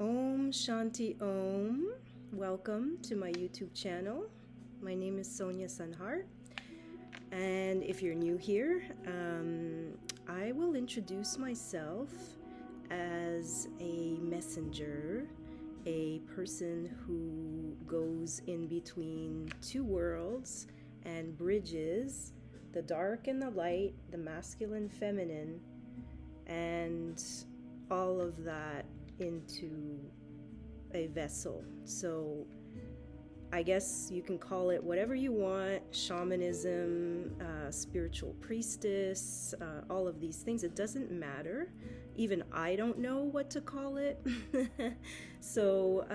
Om Shanti Om. Welcome to my YouTube channel. My name is Sonia Sunhart. And if you're new here, I will introduce myself as a messenger, a person who goes in between two worlds and bridges the dark and the light, the masculine, feminine, and all of that into a vessel. So I guess you can call it whatever you want: shamanism, spiritual priestess, all of these things. It doesn't matter. Even I don't know what to call it. So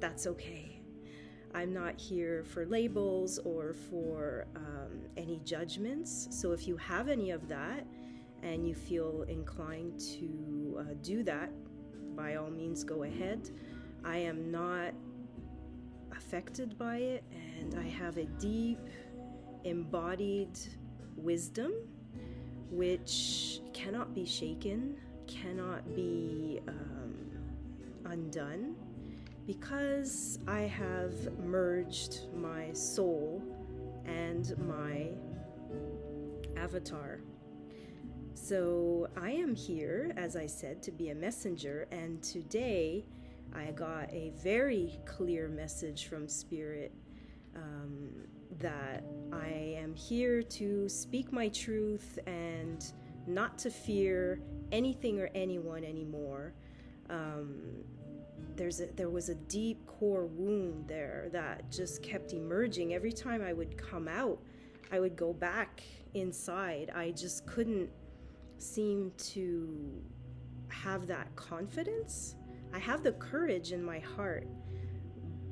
that's okay. I'm not here for labels or for any judgments. So if you have any of that and you feel inclined to do that, by all means go ahead. I am not affected by it, and I have a deep embodied wisdom which cannot be shaken, cannot be undone, because I have merged my soul and my avatar. So I am here, as I said, to be a messenger, and today I got a very clear message from Spirit that I am here to speak my truth and not to fear anything or anyone anymore. There was a deep core wound there that just kept emerging. Every time I would come out, I would go back inside. I just couldn't seem to have that confidence. I have the courage in my heart,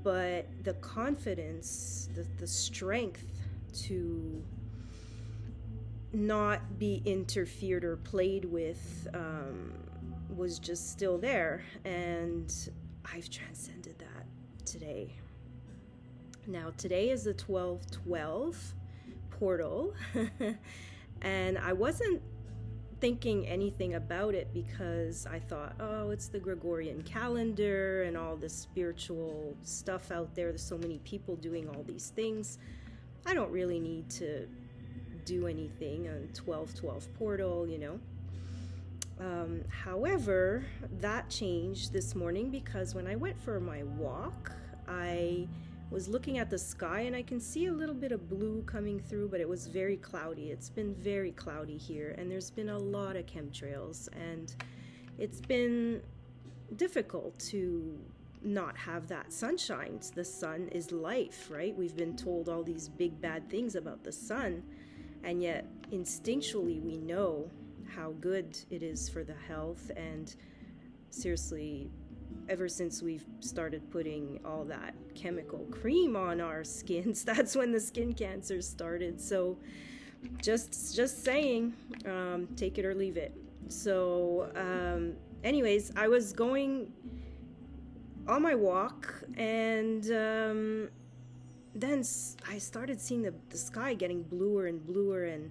but the confidence, the strength to not be interfered or played with was just still there, and I've transcended that today. Now today is the 12/12 portal and I wasn't thinking anything about it because I thought, oh, it's the Gregorian calendar and all this spiritual stuff out there. There's so many people doing all these things. I don't really need to do anything on 12/12 portal, you know. However, that changed this morning because when I went for my walk, I was looking at the sky and I can see a little bit of blue coming through, but it was very cloudy. It's been very cloudy here, and there's been a lot of chemtrails, and it's been difficult to not have that sunshine. The sun is life, right? We've been told all these big bad things about the sun, and yet instinctually we know how good it is for the health. And seriously, ever since we've started putting all that chemical cream on our skins, that's when the skin cancers started. So just saying, take it or leave it. So anyways, I was going on my walk, and then I started seeing the sky getting bluer and bluer, and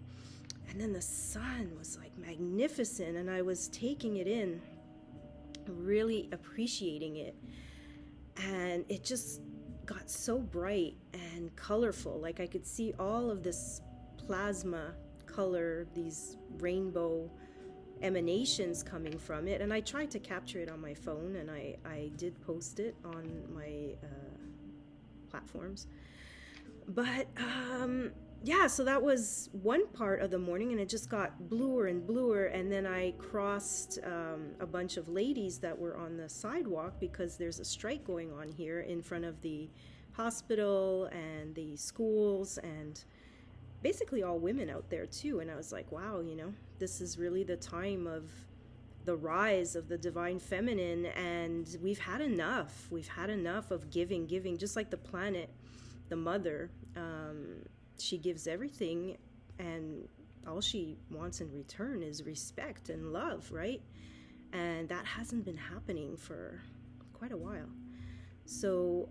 then the sun was like magnificent, and I was taking it in, really appreciating it, and it just got so bright and colorful. Like I could see all of this plasma color, these rainbow emanations coming from it, and I tried to capture it on my phone, and I did post it on my platforms. But yeah, so that was one part of the morning, and it just got bluer and bluer. And then I crossed a bunch of ladies that were on the sidewalk because there's a strike going on here in front of the hospital and the schools, and basically all women out there too. And I was like, wow, you know, this is really the time of the rise of the divine feminine, and we've had enough. We've had enough of giving, just like the planet, the mother. She gives everything, and all she wants in return is respect and love, right? And that hasn't been happening for quite a while. So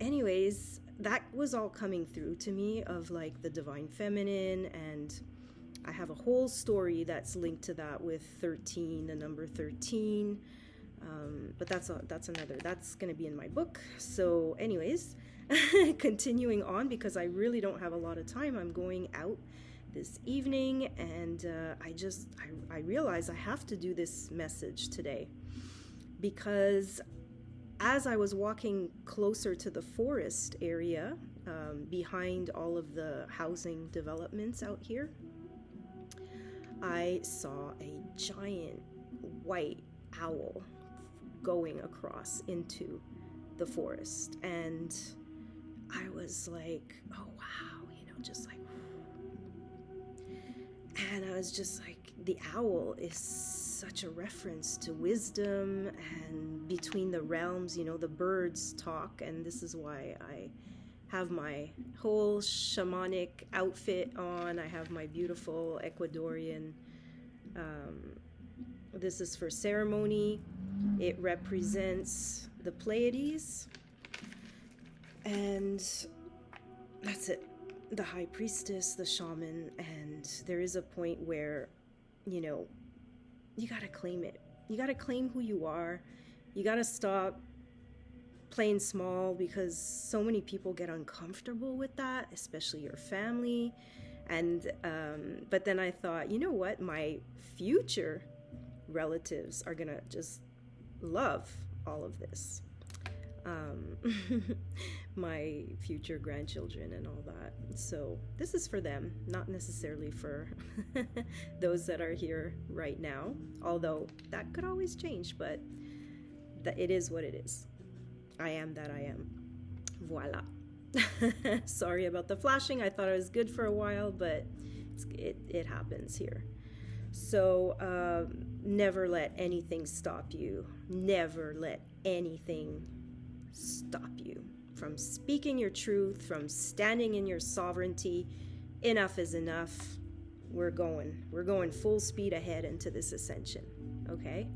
anyways, that was all coming through to me of like the divine feminine, and I have a whole story that's linked to that with 13, the number 13. But that's going to be in my book. So anyways, continuing on, because I really don't have a lot of time. I'm going out this evening, and I realize I have to do this message today, because as I was walking closer to the forest area, behind all of the housing developments out here, I saw a giant white owl going across into the forest, and I was like, oh wow, just like, and I was just like, the owl is such a reference to wisdom and between the realms. The birds talk, and this is why I have my whole shamanic outfit on. I have my beautiful Ecuadorian, this is for ceremony. It represents the Pleiades, and that's it. The high priestess, the shaman, and there is a point where, you gotta claim it. You gotta claim who you are. You gotta stop playing small, because so many people get uncomfortable with that, especially your family. And but then I thought, you know what? My future relatives are gonna just love all of this. My future grandchildren and all that. So this is for them, not necessarily for those that are here right now, although that could always change, but it is what it is. I am that I am. Voila. Sorry about the flashing. I thought it was good for a while, but it happens here. So never let anything stop you. Never let anything stop you from speaking your truth, from standing in your sovereignty. Enough is enough. We're going full speed ahead into this ascension. Okay?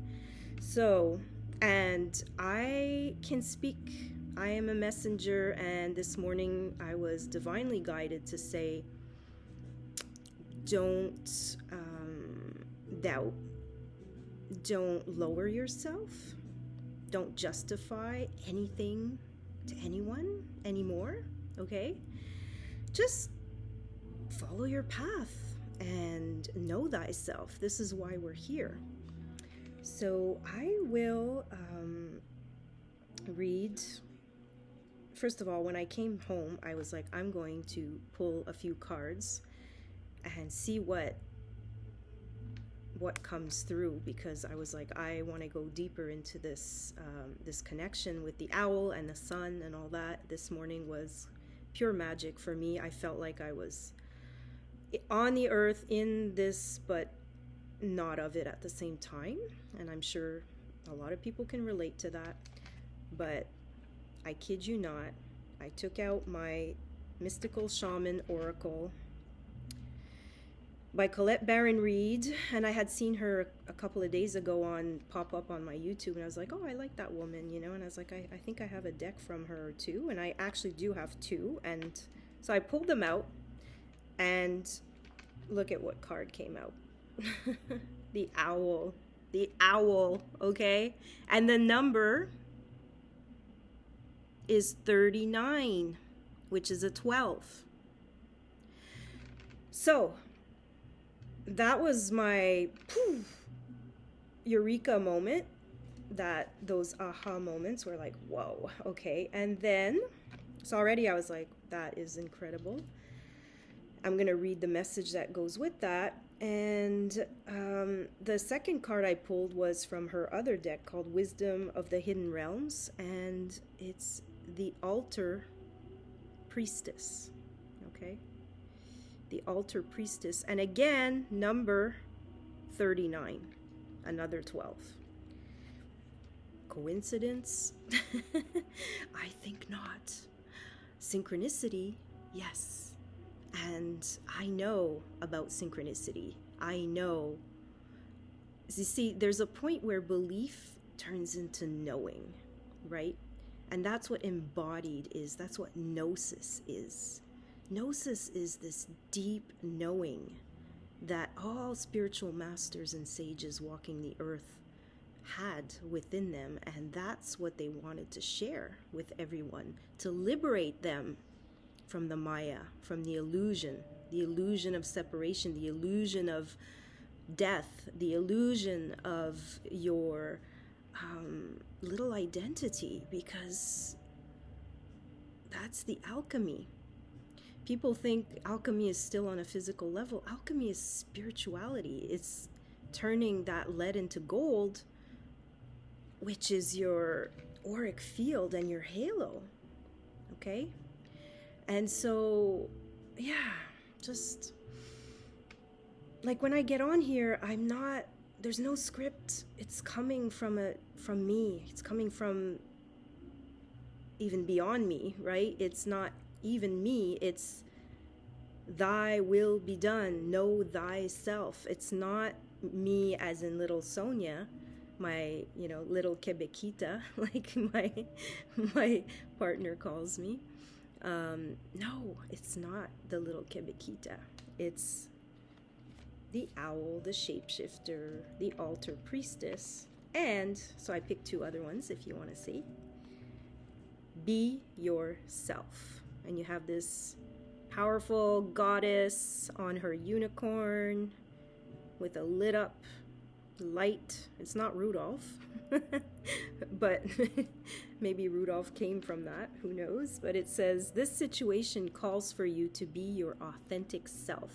So, and I can speak. I am a messenger, and this morning I was divinely guided to say, don't doubt. Don't lower yourself. Don't justify anything to anyone anymore, okay? Just follow your path and know thyself. This is why we're here. So I will read. First of all, when I came home, I was like, I'm going to pull a few cards and see what comes through, because I was like, I want to go deeper into this this connection with the owl and the sun and all that. This morning was pure magic for me. I felt like I was on the earth in this, but not of it at the same time. And I'm sure a lot of people can relate to that. But I kid you not, I took out my Mystical Shaman Oracle by Colette Baron Reed, and I had seen her a couple of days ago pop up on my YouTube, and I was like, oh, I like that woman, and I was like, I think I have a deck from her too, and I actually do have two. And so I pulled them out, and look at what card came out. The owl, okay? And the number is 39, which is a 12. So that was my eureka moment, those aha moments were like, whoa, okay. And then, so already I was like, that is incredible. I'm going to read the message that goes with that. And the second card I pulled was from her other deck called Wisdom of the Hidden Realms, and it's the Altar Priestess, okay? The Altar Priestess, and again, number 39, another 12. Coincidence? I think not. Synchronicity? Yes. And I know about synchronicity. I know. You see, there's a point where belief turns into knowing, right? And that's what embodied is. That's what gnosis is. Gnosis is this deep knowing that all spiritual masters and sages walking the earth had within them, and that's what they wanted to share with everyone, to liberate them from the Maya, from the illusion of separation, the illusion of death, the illusion of your little identity, because that's the alchemy. People think alchemy is still on a physical level. Alchemy is spirituality. It's turning that lead into gold, which is your auric field and your halo. Okay? And so, yeah, just like when I get on here, there's no script. It's coming from me. It's coming from even beyond me, right? It's not even me. It's thy will be done. Know thyself. It's not me as in little Sonia, my, little Quebequita, like my partner calls me. No, it's not the little Quebequita. It's the owl, the shapeshifter, the altar priestess, and so I picked 2 other ones if you want to see. Be yourself. And you have this powerful goddess on her unicorn with a lit up light. It's not Rudolph, but maybe Rudolph came from that, who knows? But it says, this situation calls for you to be your authentic self,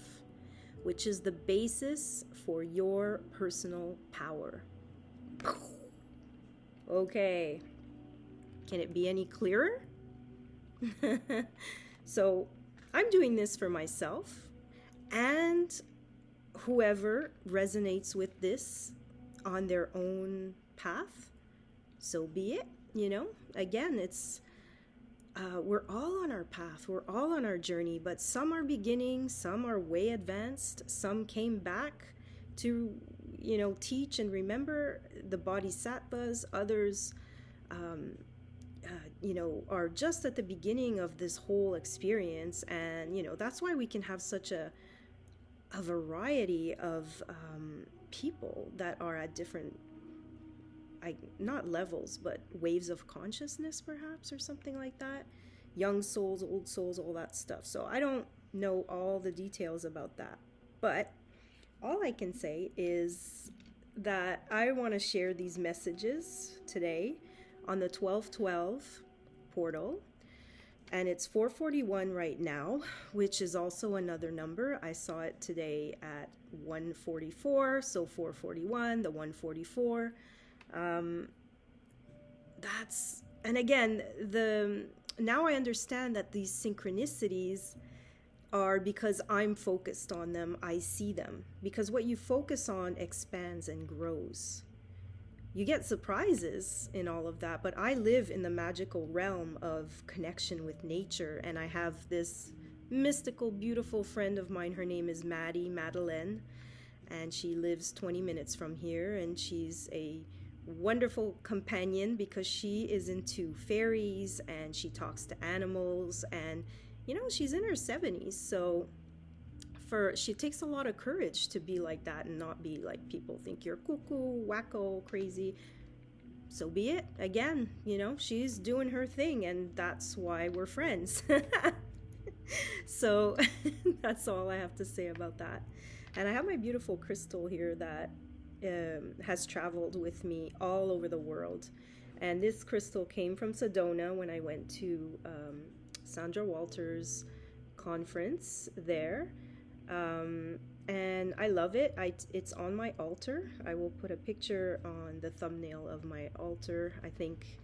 which is the basis for your personal power. Okay, can it be any clearer? So I'm doing this for myself, and whoever resonates with this on their own path, so be it. Again, it's we're all on our path, we're all on our journey, but some are beginning, some are way advanced, some came back to teach and remember the bodhisattvas, others are just at the beginning of this whole experience. And that's why we can have such a variety of people that are at different, not levels, but waves of consciousness, perhaps, or something like that. Young souls, old souls, all that stuff. So I don't know all the details about that, but all I can say is that I want to share these messages today on the 1212 portal, and it's 441 right now, which is also another number. I saw it today at 144, so 441, the 144. And again, now I understand that these synchronicities are because I'm focused on them. I see them, because what you focus on expands and grows. You get surprises in all of that, but I live in the magical realm of connection with nature, and I have this mystical, beautiful friend of mine. Her name is Madeleine, and she lives 20 minutes from here, and she's a wonderful companion because she is into fairies and she talks to animals, and she's in her 70s, so she takes a lot of courage to be like that and not be like people think you're cuckoo, wacko, crazy. So be it. Again, she's doing her thing, and that's why we're friends. So that's all I have to say about that. And I have my beautiful crystal here that has traveled with me all over the world. And this crystal came from Sedona when I went to Sandra Walter's conference there. And I love it. It's on my altar. I will put a picture on the thumbnail of my altar. I think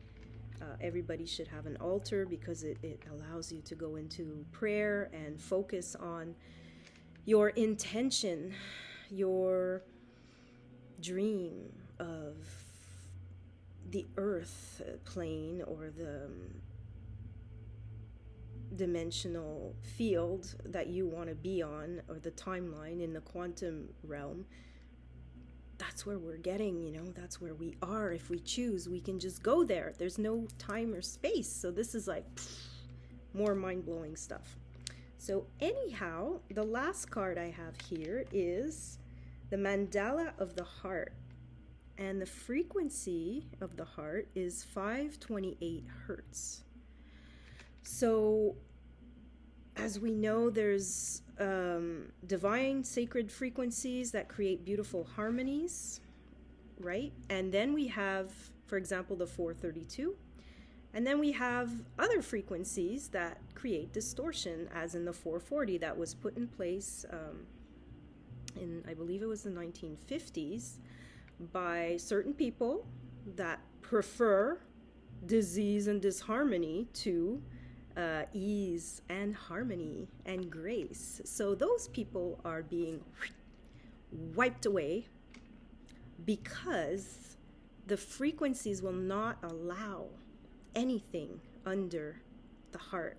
everybody should have an altar because it allows you to go into prayer and focus on your intention, your dream of the earth plane or the dimensional field that you want to be on, or the timeline in the quantum realm. That's where we're getting, that's where we are. If we choose, we can just go there. There's no time or space. So this is like more mind-blowing stuff. So anyhow, the last card I have here is the Mandala of the Heart. and the frequency of the heart is 528 hertz. So as we know, there's divine sacred frequencies that create beautiful harmonies, right? And then we have, for example, the 432. And then we have other frequencies that create distortion, as in the 440 that was put in place in, I believe it was the 1950s, by certain people that prefer disease and disharmony to ease and harmony and grace. So those people are being wiped away because the frequencies will not allow anything under the heart.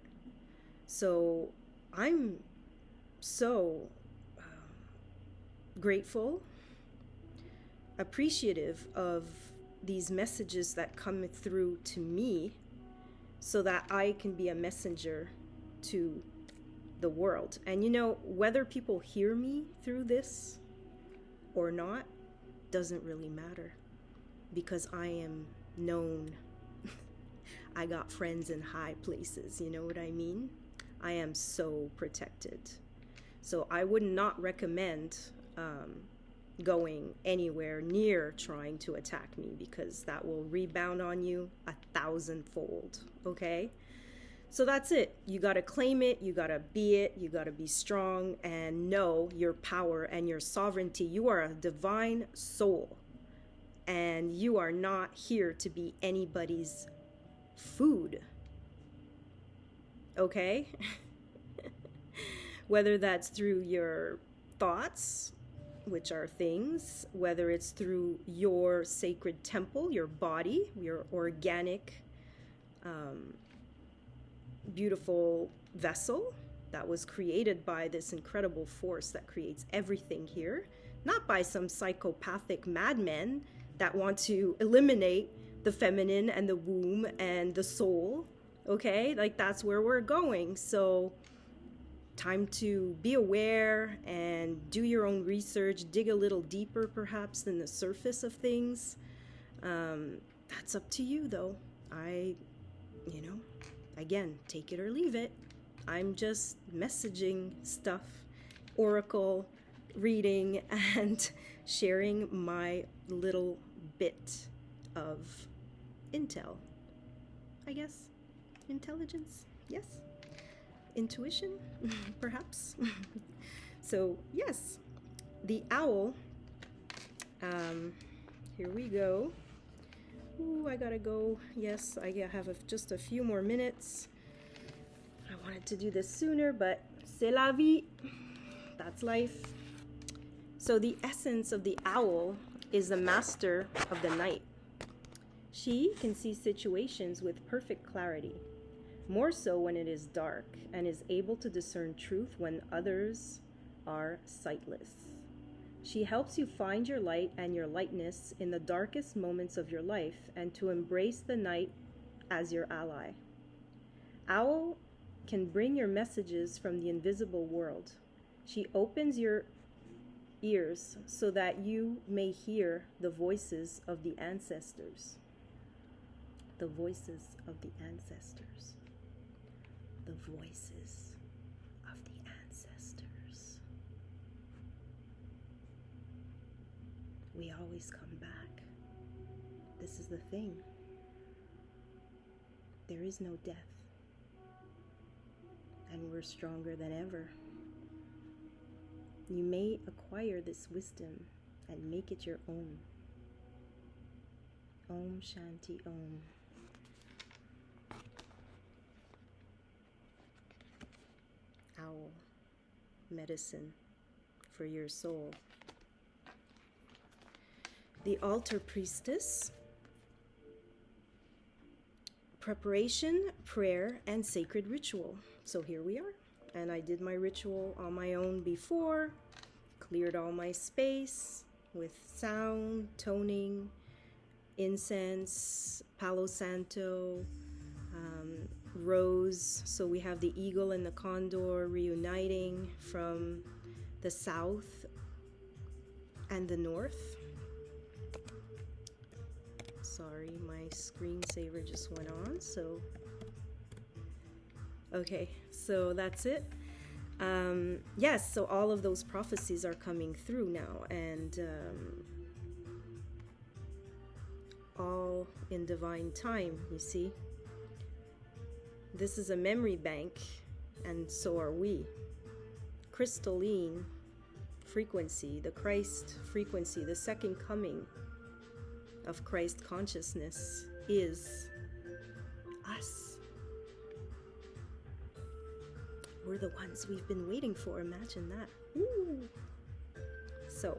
So I'm so grateful, appreciative of these messages that come through to me so that I can be a messenger to the world. And you know, whether people hear me through this or not doesn't really matter, because I am known. I got friends in high places, you know what I mean? I am so protected. So I would not recommend going anywhere near trying to attack me, because that will rebound on you 1,000-fold, okay? So that's it. You got to claim it. You got to be it. You got to be strong and know your power and your sovereignty. You are a divine soul, and you are not here to be anybody's food, okay? Whether that's through your thoughts, which are things, whether it's through your sacred temple, your body, your organic, beautiful vessel that was created by this incredible force that creates everything here, not by some psychopathic madmen that want to eliminate the feminine and the womb and the soul, okay? Like, that's where we're going. So time to be aware and do your own research, dig a little deeper perhaps than the surface of things. That's up to you though. Again, take it or leave it. I'm just messaging stuff, oracle reading, and sharing my little bit of intel, I guess. Intelligence, yes. Intuition, perhaps. So yes, the owl, here we go. Ooh, I gotta go. Yes, I have just a few more minutes. I wanted to do this sooner, but c'est la vie. That's life. So the essence of the owl is the master of the night. She can see situations with perfect clarity, more so when it is dark, and is able to discern truth when others are sightless. She helps you find your light and your lightness in the darkest moments of your life, and to embrace the night as your ally. Owl can bring your messages from the invisible world. She opens your ears so that you may hear the voices of the ancestors. The voices of the ancestors. The voices of the ancestors. We always come back. This is the thing. There is no death. And we're stronger than ever. You may acquire this wisdom and make it your own. Om Shanti Om. Owl medicine for your soul. The altar priestess. Preparation, prayer, and sacred ritual. So here we are. And I did my ritual on my own before, cleared all my space with sound, toning, incense, Palo Santo, rose. So we have the eagle and the condor reuniting from the south and the north. Sorry, my screensaver just went on, so... Okay, so that's it. Yes, so all of those prophecies are coming through now, and all in divine time, you see. This is a memory bank, and so are we. Crystalline frequency, the Christ frequency, the second coming of Christ consciousness is us. We're the ones we've been waiting for. Imagine that. Ooh. So,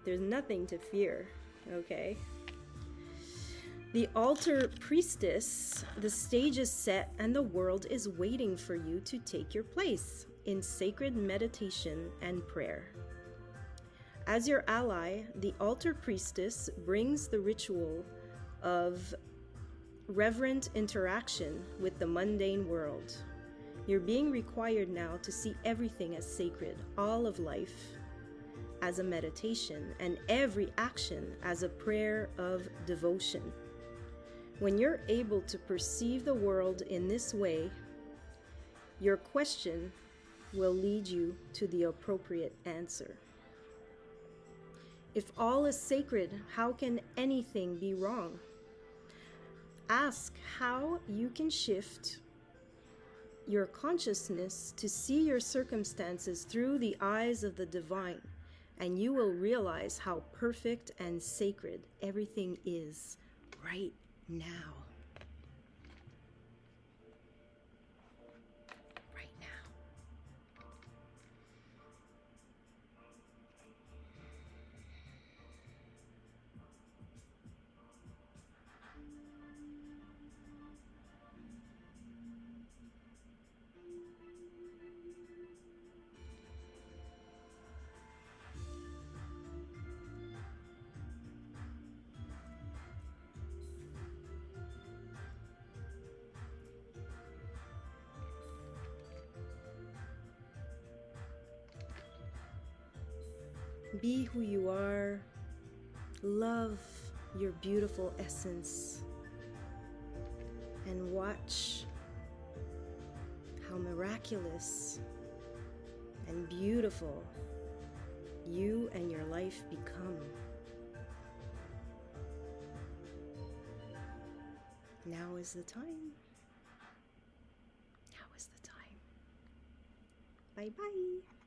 there's nothing to fear, okay? The altar priestess, the stage is set and the world is waiting for you to take your place in sacred meditation and prayer. As your ally, the altar priestess brings the ritual of reverent interaction with the mundane world. You're being required now to see everything as sacred, all of life as a meditation, and every action as a prayer of devotion. When you're able to perceive the world in this way, your question will lead you to the appropriate answer. If all is sacred, how can anything be wrong? Ask how you can shift your consciousness to see your circumstances through the eyes of the divine, and you will realize how perfect and sacred everything is right now. Right now. Be who you are. Love your beautiful essence. And watch how miraculous and beautiful you and your life become. Now is the time. Now is the time. Bye-bye.